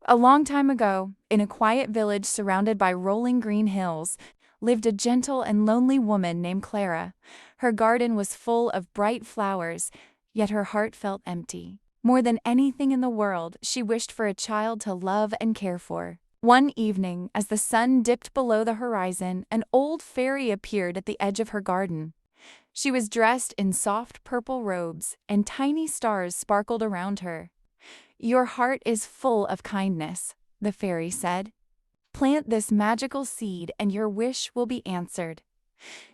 A long time ago, in a quiet village surrounded by rolling green hills, lived a gentle and lonely woman named Clara. Her garden was full of bright flowers, yet her heart felt empty. More than anything in the world, she wished for a child to love and care for. One evening, as the sun dipped below the horizon, an old fairy appeared at the edge of her garden. She was dressed in soft purple robes, and tiny stars sparkled around her. "Your heart is full of kindness," the fairy said. "Plant this magical seed and your wish will be answered."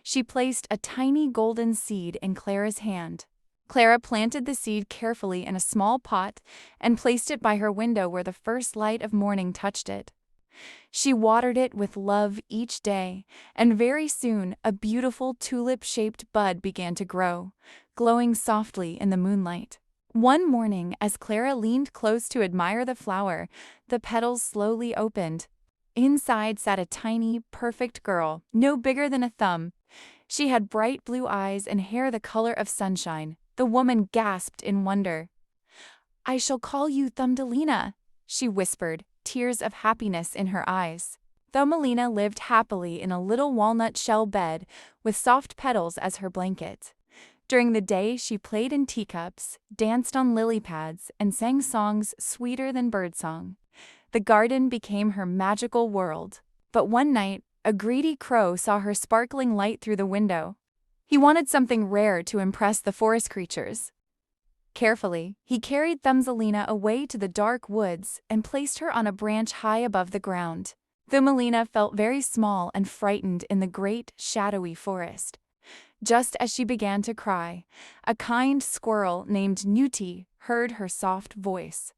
She placed a tiny golden seed in Clara's hand. Clara planted the seed carefully in a small pot and placed it by her window where the first light of morning touched it. She watered it with love each day, and very soon a beautiful tulip-shaped bud began to grow, glowing softly in the moonlight. One morning, as Clara leaned close to admire the flower, the petals slowly opened. Inside sat a tiny, perfect girl, no bigger than a thumb. She had bright blue eyes and hair the color of sunshine. The woman gasped in wonder. "I shall call you Thumbelina," she whispered, tears of happiness in her eyes. Thumbelina lived happily in a little walnut shell bed with soft petals as her blanket. During the day, she played in teacups, danced on lily pads, and sang songs sweeter than birdsong. The garden became her magical world. But one night, a greedy crow saw her sparkling light through the window. He wanted something rare to impress the forest creatures. Carefully, he carried Thumbelina away to the dark woods and placed her on a branch high above the ground. Thumbelina felt very small and frightened in the great, shadowy forest. Just as she began to cry, a kind squirrel named Newty heard her soft voice.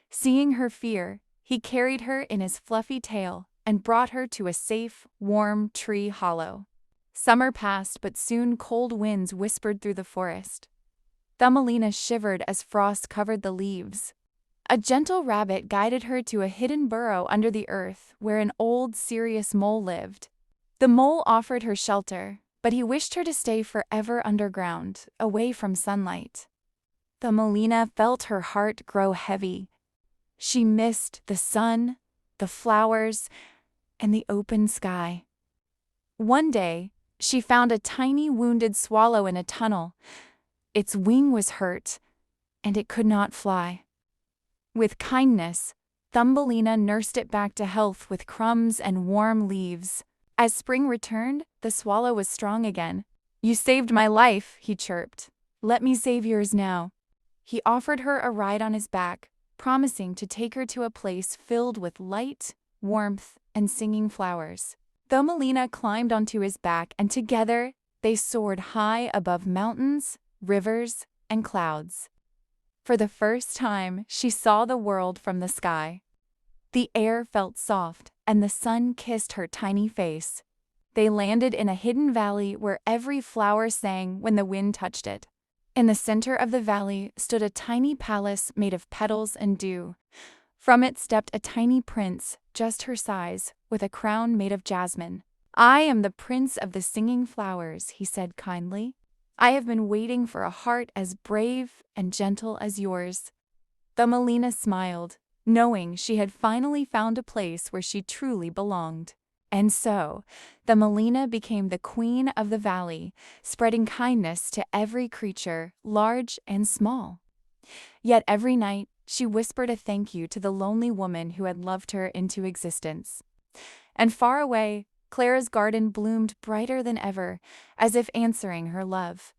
Seeing her fear, he carried her in his fluffy tail and brought her to a safe, warm tree hollow. Summer passed, but soon cold winds whispered through the forest. Thumbelina shivered as frost covered the leaves. A gentle rabbit guided her to a hidden burrow under the earth where an old, serious mole lived. The mole offered her shelter, but he wished her to stay forever underground, away from sunlight. Thumbelina felt her heart grow heavy. She missed the sun, the flowers, and the open sky. One day, she found a tiny wounded swallow in a tunnel. Its wing was hurt, and it could not fly. With kindness, Thumbelina nursed it back to health with crumbs and warm leaves. As spring returned, the swallow was strong again. "You saved my life," he chirped. "Let me save yours now." He offered her a ride on his back, promising to take her to a place filled with light, warmth, and singing flowers. Thumbelina climbed onto his back, and together they soared high above mountains, rivers, and clouds. For the first time, she saw the world from the sky. The air felt soft, and the sun kissed her tiny face. They landed in a hidden valley where every flower sang when the wind touched it. In the center of the valley stood a tiny palace made of petals and dew. From it stepped a tiny prince, just her size, with a crown made of jasmine. "I am the prince of the singing flowers," he said kindly. "I have been waiting for a heart as brave and gentle as yours." Thumbelina smiled, knowing she had finally found a place where she truly belonged. And so, Thumbelina became the queen of the valley, spreading kindness to every creature, large and small. Yet every night, she whispered a thank you to the lonely woman who had loved her into existence. And far away, Clara's garden bloomed brighter than ever, as if answering her love.